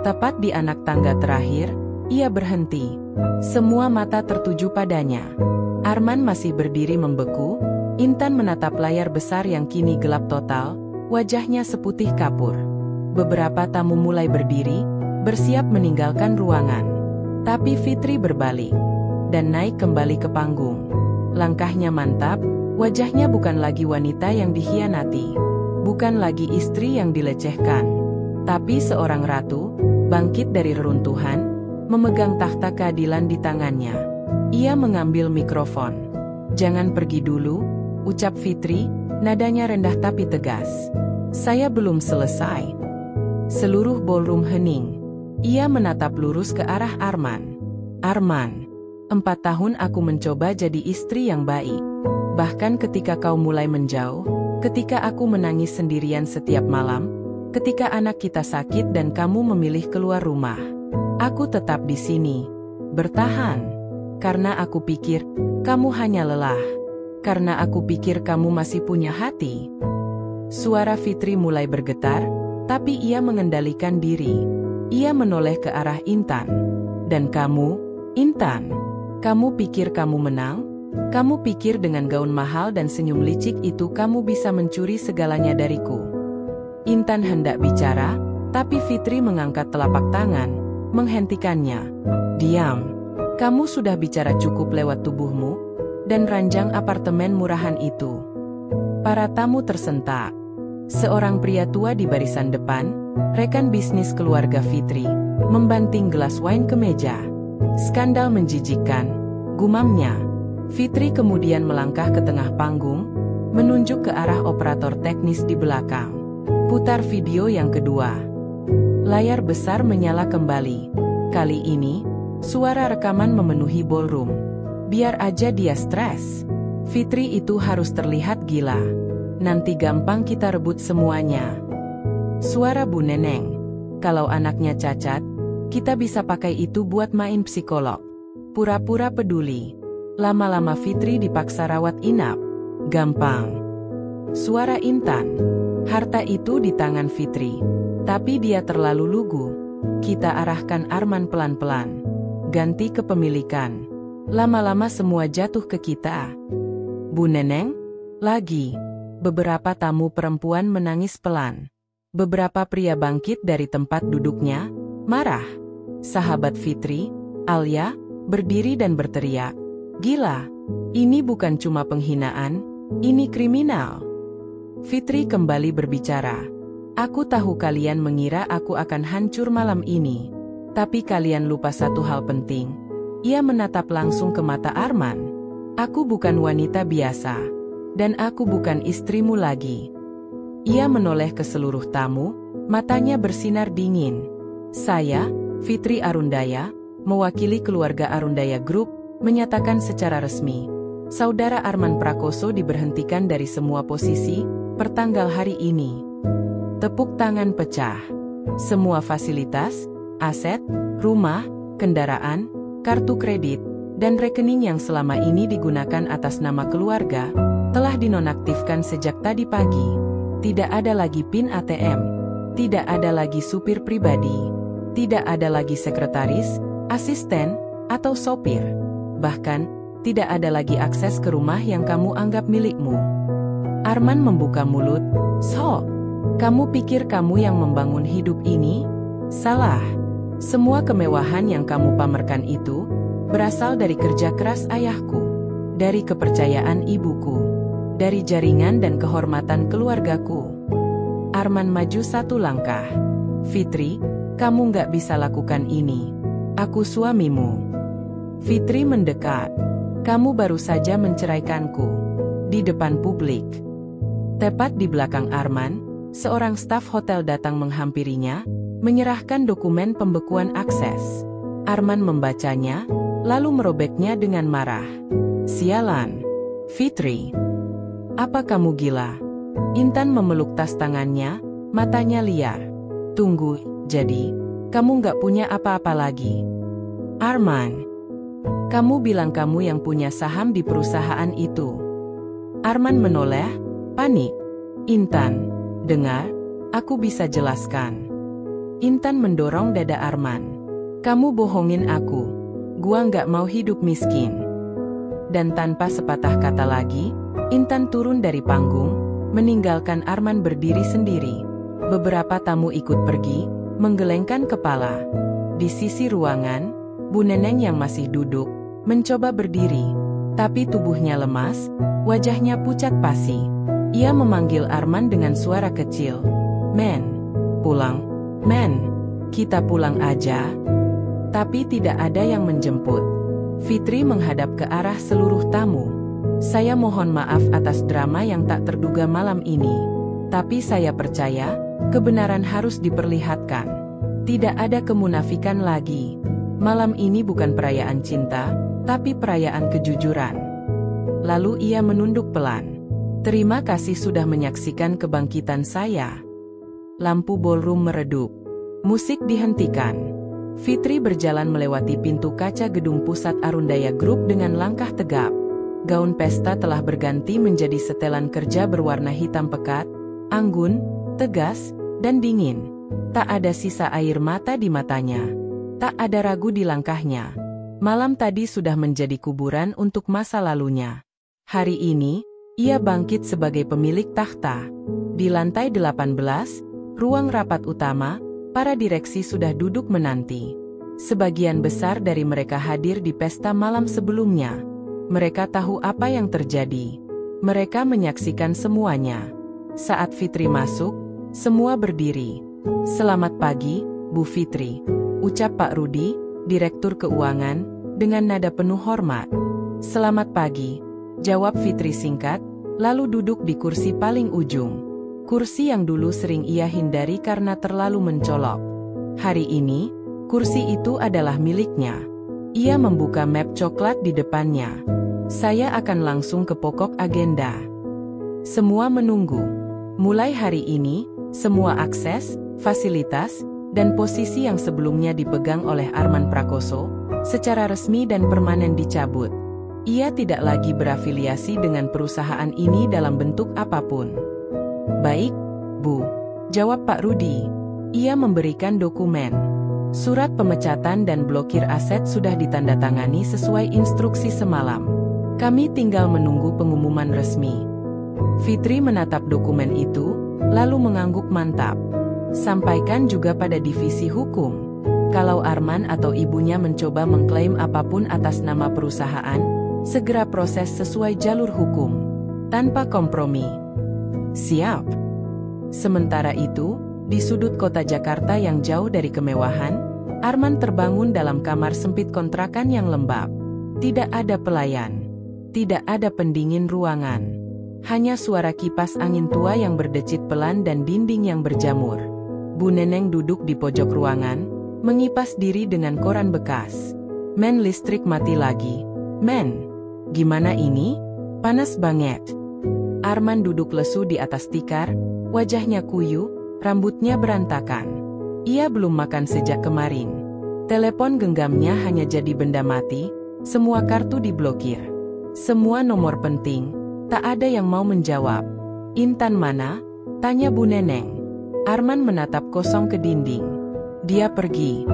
Tepat di anak tangga terakhir, ia berhenti. Semua mata tertuju padanya. Arman masih berdiri membeku. Intan menatap layar besar yang kini gelap total, wajahnya seputih kapur. Beberapa tamu mulai berdiri, bersiap meninggalkan ruangan. Tapi Fitri berbalik dan naik kembali ke panggung. Langkahnya mantap, wajahnya bukan lagi wanita yang dikhianati, bukan lagi istri yang dilecehkan, tapi seorang ratu, bangkit dari reruntuhan, memegang takhta keadilan di tangannya. Ia mengambil mikrofon. Jangan pergi dulu, ucap Fitri, nadanya rendah tapi tegas. Saya belum selesai. Seluruh ballroom hening. Ia menatap lurus ke arah Arman. Arman, 4 tahun aku mencoba jadi istri yang baik. Bahkan ketika kau mulai menjauh, ketika aku menangis sendirian setiap malam, ketika anak kita sakit dan kamu memilih keluar rumah, aku tetap di sini, bertahan. Karena aku pikir, kamu hanya lelah. Karena aku pikir kamu masih punya hati. Suara Fitri mulai bergetar, Tapi ia mengendalikan diri. Ia menoleh ke arah Intan. Dan kamu, Intan, kamu pikir kamu menang? Kamu pikir dengan gaun mahal dan senyum licik itu kamu bisa mencuri segalanya dariku? Intan hendak bicara, tapi Fitri mengangkat telapak tangan, menghentikannya. Diam. Kamu sudah bicara cukup lewat tubuhmu dan ranjang apartemen murahan itu. Para tamu tersentak. Seorang pria tua di barisan depan, rekan bisnis keluarga Fitri, membanting gelas wine ke meja. Skandal menjijikkan, gumamnya. Fitri kemudian melangkah ke tengah panggung, menunjuk ke arah operator teknis di belakang. Putar video yang kedua. Layar besar menyala kembali. Kali ini, suara rekaman memenuhi ballroom. Biar aja dia stres. Fitri itu harus terlihat gila. Nanti gampang kita rebut semuanya. Suara Bu Neneng. Kalau anaknya cacat, kita bisa pakai itu buat main psikolog. Pura-pura peduli. Lama-lama Fitri dipaksa rawat inap. Gampang. Suara Intan. Harta itu di tangan Fitri. Tapi dia terlalu lugu. Kita arahkan Arman pelan-pelan. Ganti kepemilikan. Lama-lama semua jatuh ke kita. Bu Neneng? Lagi. Beberapa tamu perempuan menangis pelan. Beberapa pria bangkit dari tempat duduknya, marah. Sahabat Fitri, Alia, berdiri dan berteriak. Gila, ini bukan cuma penghinaan, ini kriminal. Fitri kembali berbicara. Aku tahu kalian mengira aku akan hancur malam ini. Tapi kalian lupa satu hal penting. Ia menatap langsung ke mata Arman. Aku bukan wanita biasa. Dan aku bukan istrimu lagi. Ia menoleh ke seluruh tamu, matanya bersinar dingin. Saya, Fitri Arundaya, mewakili keluarga Arundaya Group, menyatakan secara resmi, Saudara Arman Prakoso diberhentikan dari semua posisi, pertanggal hari ini. Tepuk tangan pecah. Semua fasilitas, aset, rumah, kendaraan, kartu kredit, dan rekening yang selama ini digunakan atas nama keluarga, telah dinonaktifkan sejak tadi pagi. Tidak ada lagi PIN ATM, tidak ada lagi supir pribadi, tidak ada lagi sekretaris, asisten, atau sopir. Bahkan, tidak ada lagi akses ke rumah yang kamu anggap milikmu. Arman membuka mulut. So, kamu pikir kamu yang membangun hidup ini? Salah. Semua kemewahan yang kamu pamerkan itu berasal dari kerja keras ayahku, dari kepercayaan ibuku, dari jaringan dan kehormatan keluargaku. Arman maju satu langkah. Fitri, kamu nggak bisa lakukan ini. Aku suamimu. Fitri mendekat. Kamu baru saja menceraikanku. Di depan publik. Tepat di belakang Arman, seorang staf hotel datang menghampirinya, menyerahkan dokumen pembekuan akses. Arman membacanya, lalu merobeknya dengan marah. Sialan. Fitri. Apa kamu gila? Intan memeluk tas tangannya, matanya liar. Tunggu, jadi, kamu nggak punya apa-apa lagi? Arman. Kamu bilang kamu yang punya saham di perusahaan itu. Arman menoleh, panik. Intan, dengar, aku bisa jelaskan. Intan mendorong dada Arman. Kamu bohongin aku. Gua nggak mau hidup miskin. Dan tanpa sepatah kata lagi, Intan turun dari panggung, meninggalkan Arman berdiri sendiri. Beberapa tamu ikut pergi, menggelengkan kepala. Di sisi ruangan, Bu Neneng yang masih duduk, mencoba berdiri. Tapi tubuhnya lemas, wajahnya pucat pasi. Ia memanggil Arman dengan suara kecil. Men, pulang. Men, kita pulang aja. Tapi tidak ada yang menjemput. Fitri menghadap ke arah seluruh tamu. Saya mohon maaf atas drama yang tak terduga malam ini. Tapi saya percaya, kebenaran harus diperlihatkan. Tidak ada kemunafikan lagi. Malam ini bukan perayaan cinta, tapi perayaan kejujuran. Lalu ia menunduk pelan. Terima kasih sudah menyaksikan kebangkitan saya. Lampu ballroom meredup. Musik dihentikan. Fitri berjalan melewati pintu kaca gedung pusat Arundaya Group dengan langkah tegap. Gaun pesta telah berganti menjadi setelan kerja berwarna hitam pekat, anggun, tegas, dan dingin. Tak ada sisa air mata di matanya. Tak ada ragu di langkahnya. Malam tadi sudah menjadi kuburan untuk masa lalunya. Hari ini, ia bangkit sebagai pemilik takhta. Di lantai 18, ruang rapat utama, para direksi sudah duduk menanti. Sebagian besar dari mereka hadir di pesta malam sebelumnya. Mereka tahu apa yang terjadi. Mereka menyaksikan semuanya. Saat Fitri masuk, semua berdiri. "Selamat pagi, Bu Fitri," ucap Pak Rudi, Direktur Keuangan, dengan nada penuh hormat. "Selamat pagi," jawab Fitri singkat, lalu duduk di kursi paling ujung. Kursi yang dulu sering ia hindari karena terlalu mencolok. Hari ini, kursi itu adalah miliknya. Ia membuka map coklat di depannya. "Saya akan langsung ke pokok agenda." Semua menunggu. Mulai hari ini, semua akses, fasilitas, dan posisi yang sebelumnya dipegang oleh Arman Prakoso, secara resmi dan permanen dicabut. Ia tidak lagi berafiliasi dengan perusahaan ini dalam bentuk apapun. "Baik, Bu," jawab Pak Rudi. Ia memberikan dokumen. Surat pemecatan dan blokir aset sudah ditandatangani sesuai instruksi semalam. "Kami tinggal menunggu pengumuman resmi." Fitri menatap dokumen itu, lalu mengangguk mantap. "Sampaikan juga pada divisi hukum. Kalau Arman atau ibunya mencoba mengklaim apapun atas nama perusahaan, segera proses sesuai jalur hukum, tanpa kompromi." "Siap." Sementara itu, di sudut kota Jakarta yang jauh dari kemewahan, Arman terbangun dalam kamar sempit kontrakan yang lembab. Tidak ada pelayan. Tidak ada pendingin ruangan. Hanya suara kipas angin tua yang berdecit pelan dan dinding yang berjamur. Bu Neneng duduk di pojok ruangan, mengipas diri dengan koran bekas. "Men, listrik mati lagi. Men, gimana ini? Panas banget." Arman duduk lesu di atas tikar, wajahnya kuyu, rambutnya berantakan. Ia belum makan sejak kemarin. Telepon genggamnya hanya jadi benda mati, semua kartu diblokir. Semua nomor penting, tak ada yang mau menjawab. "Intan mana?" tanya Bu Neneng. Arman menatap kosong ke dinding. "Dia pergi."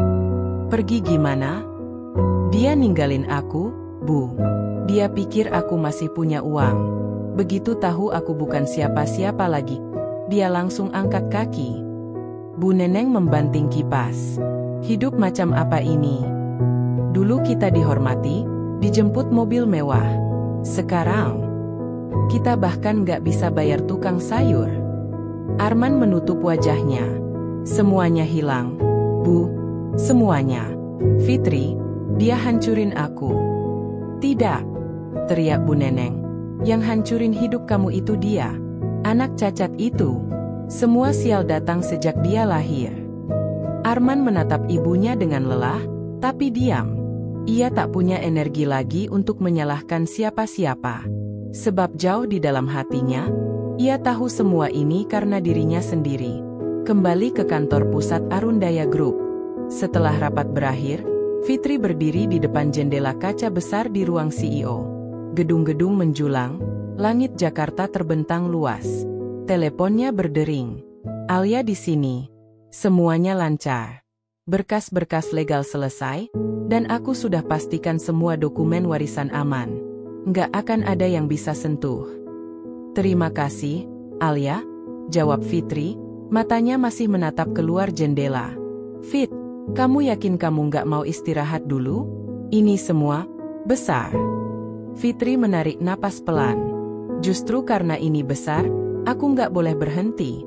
"Pergi gimana?" "Dia ninggalin aku, Bu. Dia pikir aku masih punya uang. Begitu tahu aku bukan siapa-siapa lagi, dia langsung angkat kaki." Bu Neneng membanting kipas. "Hidup macam apa ini? Dulu kita dihormati, dijemput mobil mewah. Sekarang, kita bahkan nggak bisa bayar tukang sayur." Arman menutup wajahnya. "Semuanya hilang, Bu. Semuanya. Fitri, dia hancurin aku." "Tidak," teriak Bu Neneng. "Yang hancurin hidup kamu itu dia. Anak cacat itu. Semua sial datang sejak dia lahir." Arman menatap ibunya dengan lelah, tapi diam. Ia tak punya energi lagi untuk menyalahkan siapa-siapa. Sebab jauh di dalam hatinya, ia tahu semua ini karena dirinya sendiri. Kembali ke kantor pusat Arundaya Group. Setelah rapat berakhir, Fitri berdiri di depan jendela kaca besar di ruang CEO. Gedung-gedung menjulang, langit Jakarta terbentang luas. Teleponnya berdering. "Alia di sini. Semuanya lancar. Berkas-berkas legal selesai, dan aku sudah pastikan semua dokumen warisan aman. Nggak akan ada yang bisa sentuh." "Terima kasih, Alia," jawab Fitri, matanya masih menatap keluar jendela. "Fit, kamu yakin kamu nggak mau istirahat dulu? Ini semua besar." Fitri menarik napas pelan. "Justru karena ini besar, aku nggak boleh berhenti."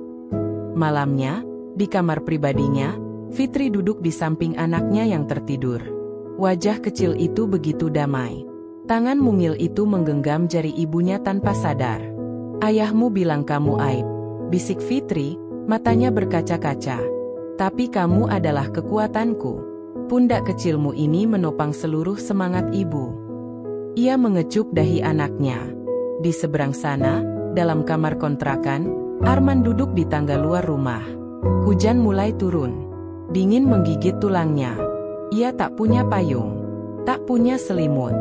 Malamnya, di kamar pribadinya, Fitri duduk di samping anaknya yang tertidur. Wajah kecil itu begitu damai. Tangan mungil itu menggenggam jari ibunya tanpa sadar. "Ayahmu bilang kamu aib," bisik Fitri, matanya berkaca-kaca. "Tapi kamu adalah kekuatanku. Pundak kecilmu ini menopang seluruh semangat ibu." Ia mengecup dahi anaknya. Di seberang sana, dalam kamar kontrakan, Arman duduk di tangga luar rumah. Hujan mulai turun. Dingin menggigit tulangnya. Ia tak punya payung, tak punya selimut,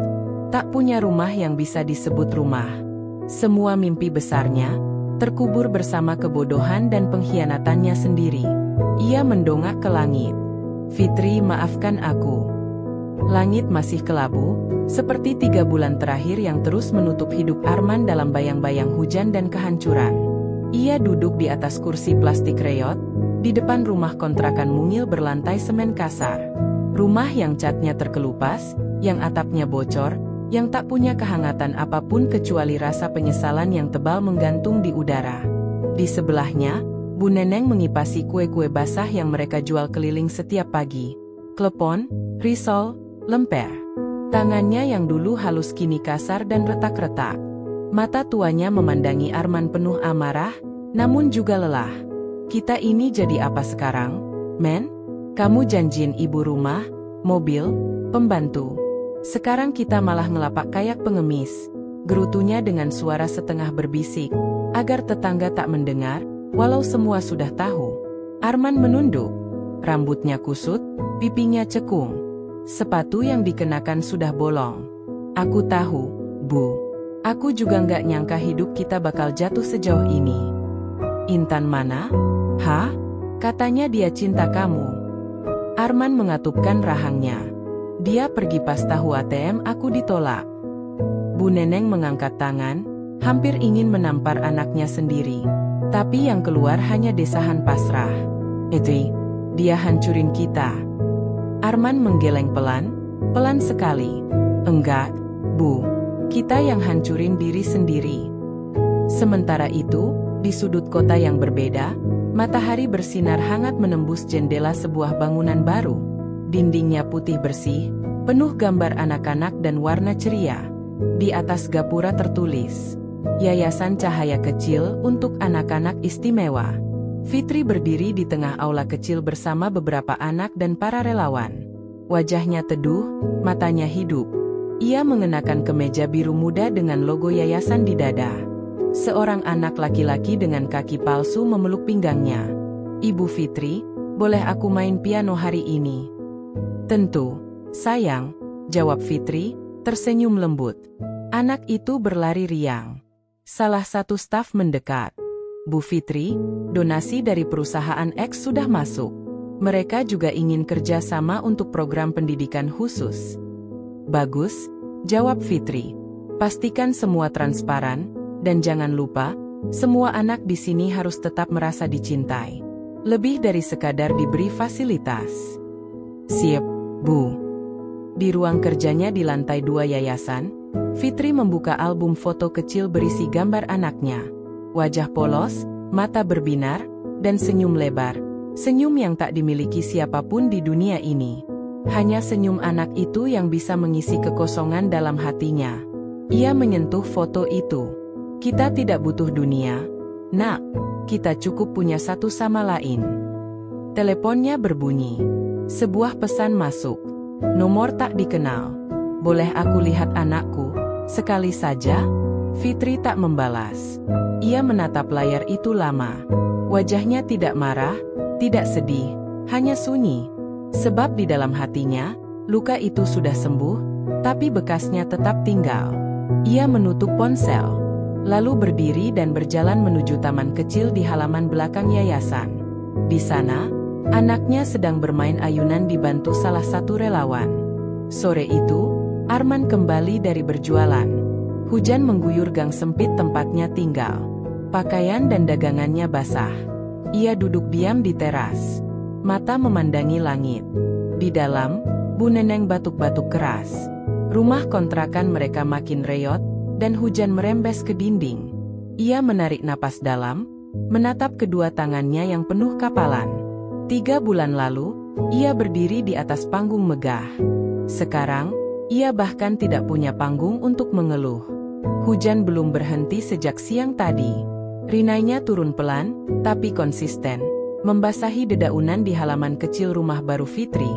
tak punya rumah yang bisa disebut rumah. Semua mimpi besarnya, terkubur bersama kebodohan dan pengkhianatannya sendiri. Ia mendongak ke langit. Fitri, maafkan aku. Langit masih kelabu, seperti 3 bulan terakhir yang terus menutup hidup Arman dalam bayang-bayang hujan dan kehancuran. Ia duduk di atas kursi plastik reyot, di depan rumah kontrakan mungil berlantai semen kasar. Rumah yang catnya terkelupas, yang atapnya bocor, yang tak punya kehangatan apapun kecuali rasa penyesalan yang tebal menggantung di udara. Di sebelahnya, Bu Neneng mengipasi kue-kue basah yang mereka jual keliling setiap pagi. Klepon, risol, lemper. Tangannya yang dulu halus kini kasar dan retak-retak. Mata tuanya memandangi Arman penuh amarah, namun juga lelah. Kita ini jadi apa sekarang, men? Kamu janjiin ibu rumah, mobil, pembantu. Sekarang kita malah ngelapak kayak pengemis. Gerutunya dengan suara setengah berbisik, agar tetangga tak mendengar, walau semua sudah tahu. Arman menunduk. Rambutnya kusut, pipinya cekung. Sepatu yang dikenakan sudah bolong. Aku tahu, Bu. Aku juga nggak nyangka hidup kita bakal jatuh sejauh ini. Intan mana? Hah? Katanya dia cinta kamu. Arman mengatupkan rahangnya. Dia pergi pas tahu ATM aku ditolak. Bu Neneng mengangkat tangan, hampir ingin menampar anaknya sendiri. Tapi yang keluar hanya desahan pasrah. Dia hancurin kita. Arman menggeleng pelan sekali. Enggak, Bu. Kita yang hancurin diri sendiri. Sementara itu, di sudut kota yang berbeda, matahari bersinar hangat menembus jendela sebuah bangunan baru. Dindingnya putih bersih, penuh gambar anak-anak dan warna ceria. Di atas gapura tertulis, Yayasan Cahaya Kecil untuk Anak-anak Istimewa. Fitri berdiri di tengah aula kecil bersama beberapa anak dan para relawan. Wajahnya teduh, matanya hidup. Ia mengenakan kemeja biru muda dengan logo yayasan di dada. Seorang anak laki-laki dengan kaki palsu memeluk pinggangnya. Ibu Fitri, boleh aku main piano hari ini? Tentu, sayang, jawab Fitri, tersenyum lembut. Anak itu berlari riang. Salah satu staf mendekat. Bu Fitri, donasi dari perusahaan X sudah masuk. Mereka juga ingin kerja sama untuk program pendidikan khusus. Bagus, jawab Fitri. Pastikan semua transparan, dan jangan lupa, semua anak di sini harus tetap merasa dicintai. Lebih dari sekadar diberi fasilitas. Siap, Bu. Di ruang kerjanya di lantai 2 yayasan, Fitri membuka album foto kecil berisi gambar anaknya. Wajah polos, mata berbinar, dan senyum lebar. Senyum yang tak dimiliki siapapun di dunia ini. Hanya senyum anak itu yang bisa mengisi kekosongan dalam hatinya. Ia menyentuh foto itu. Kita tidak butuh dunia, Nak. Kita cukup punya satu sama lain. Teleponnya berbunyi. Sebuah pesan masuk. Nomor tak dikenal. Boleh aku lihat anakku, sekali saja? Fitri tak membalas. Ia menatap layar itu lama. Wajahnya tidak marah, tidak sedih, hanya sunyi. Sebab di dalam hatinya, luka itu sudah sembuh, tapi bekasnya tetap tinggal. Ia menutup ponsel, lalu berdiri dan berjalan menuju taman kecil di halaman belakang yayasan. Di sana, anaknya sedang bermain ayunan dibantu salah satu relawan. Sore itu, Arman kembali dari berjualan. Hujan mengguyur gang sempit tempatnya tinggal. Pakaian dan dagangannya basah. Ia duduk diam di teras. Mata memandangi langit. Di dalam, Bu Neneng batuk-batuk keras. Rumah kontrakan mereka makin reyot, dan hujan merembes ke dinding. Ia menarik napas dalam, menatap kedua tangannya yang penuh kapalan. 3 bulan lalu, ia berdiri di atas panggung megah. Sekarang, ia bahkan tidak punya panggung untuk mengeluh. Hujan belum berhenti sejak siang tadi. Rinainya turun pelan, tapi konsisten, membasahi dedaunan di halaman kecil rumah baru Fitri.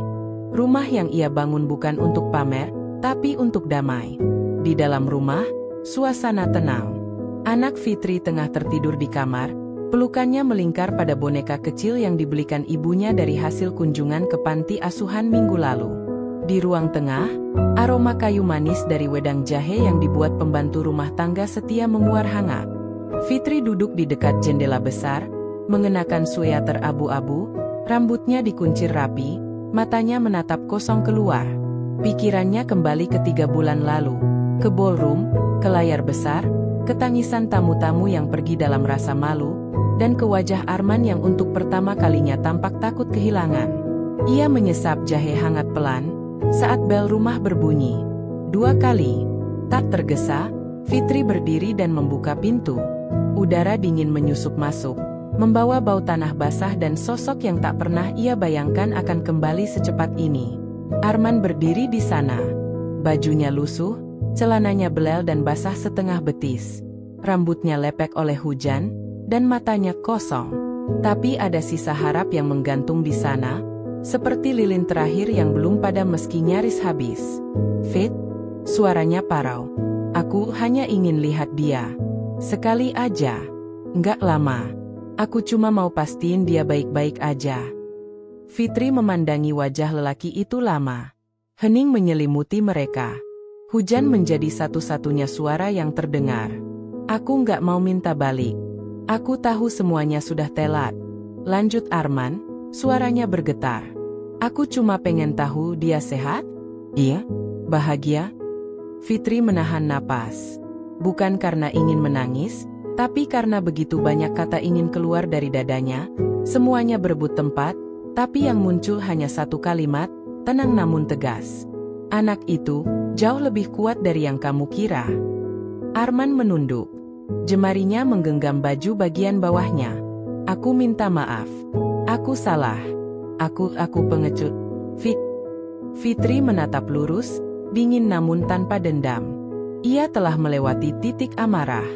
Rumah yang ia bangun bukan untuk pamer, tapi untuk damai. Di dalam rumah, suasana tenang. Anak Fitri tengah tertidur di kamar, pelukannya melingkar pada boneka kecil yang dibelikan ibunya dari hasil kunjungan ke panti asuhan minggu lalu. Di ruang tengah, aroma kayu manis dari wedang jahe yang dibuat pembantu rumah tangga setia menguar hangat. Fitri duduk di dekat jendela besar, mengenakan sweater abu-abu, rambutnya dikuncir rapi, matanya menatap kosong keluar. Pikirannya kembali ke 3 bulan lalu, ke ballroom, ke layar besar, ke tangisan tamu-tamu yang pergi dalam rasa malu, dan ke wajah Arman yang untuk pertama kalinya tampak takut kehilangan. Ia menyesap jahe hangat pelan, saat bel rumah berbunyi. 2 kali. Tak tergesa, Fitri berdiri dan membuka pintu. Udara dingin menyusup masuk, membawa bau tanah basah dan sosok yang tak pernah ia bayangkan akan kembali secepat ini. Arman berdiri di sana. Bajunya lusuh, celananya belel dan basah setengah betis. Rambutnya lepek oleh hujan, dan matanya kosong. Tapi ada sisa harap yang menggantung di sana, seperti lilin terakhir yang belum padam meski nyaris habis. "Fit," suaranya parau. "Aku hanya ingin lihat dia. Sekali aja. Nggak lama. Aku cuma mau pastiin dia baik-baik aja." Fitri memandangi wajah lelaki itu lama. Hening menyelimuti mereka. Hujan menjadi satu-satunya suara yang terdengar. "Aku nggak mau minta balik. Aku tahu semuanya sudah telat," lanjut Arman, suaranya bergetar. "Aku cuma pengen tahu dia sehat? Iya? Bahagia?" Fitri menahan napas. Bukan karena ingin menangis, tapi karena begitu banyak kata ingin keluar dari dadanya. Semuanya berebut tempat, tapi yang muncul hanya satu kalimat, tenang namun tegas. "Anak itu jauh lebih kuat dari yang kamu kira." Arman menunduk. Jemarinya menggenggam baju bagian bawahnya. "Aku minta maaf. Aku salah. Aku pengecut." Fitri menatap lurus, dingin namun tanpa dendam. Ia telah melewati titik amarah.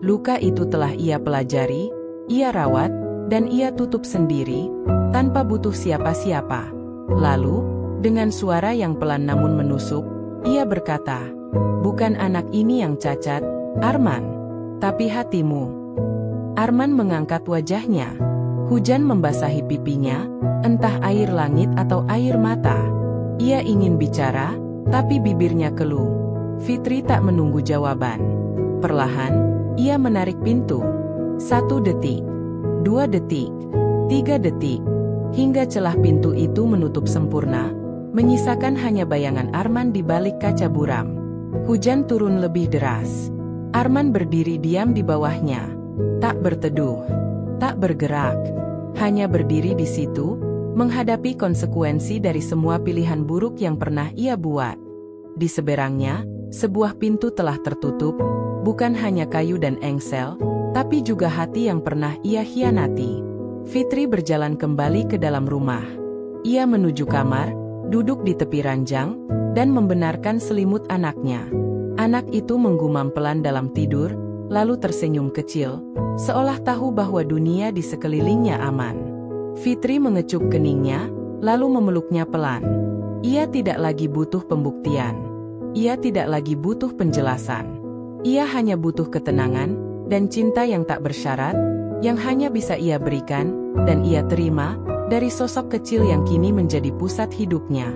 Luka itu telah ia pelajari, ia rawat, dan ia tutup sendiri, tanpa butuh siapa-siapa. Lalu, dengan suara yang pelan namun menusuk, ia berkata, "Bukan anak ini yang cacat, Arman, tapi hatimu." Arman mengangkat wajahnya. Hujan membasahi pipinya, entah air langit atau air mata. Ia ingin bicara, tapi bibirnya keluh. Fitri tak menunggu jawaban. Perlahan, ia menarik pintu. 1 detik, 2 detik, 3 detik, hingga celah pintu itu menutup sempurna, menyisakan hanya bayangan Arman di balik kaca buram. Hujan turun lebih deras. Arman berdiri diam di bawahnya. Tak berteduh, tak bergerak, hanya berdiri di situ, menghadapi konsekuensi dari semua pilihan buruk yang pernah ia buat. Di seberangnya, sebuah pintu telah tertutup, bukan hanya kayu dan engsel, tapi juga hati yang pernah ia hianati. Fitri berjalan kembali ke dalam rumah. Ia menuju kamar, duduk di tepi ranjang, dan membenarkan selimut anaknya. Anak itu menggumam pelan dalam tidur, lalu tersenyum kecil, seolah tahu bahwa dunia di sekelilingnya aman. Fitri mengecup keningnya, lalu memeluknya pelan. Ia tidak lagi butuh pembuktian. Ia tidak lagi butuh penjelasan. Ia hanya butuh ketenangan, dan cinta yang tak bersyarat, yang hanya bisa ia berikan, dan ia terima, dari sosok kecil yang kini menjadi pusat hidupnya.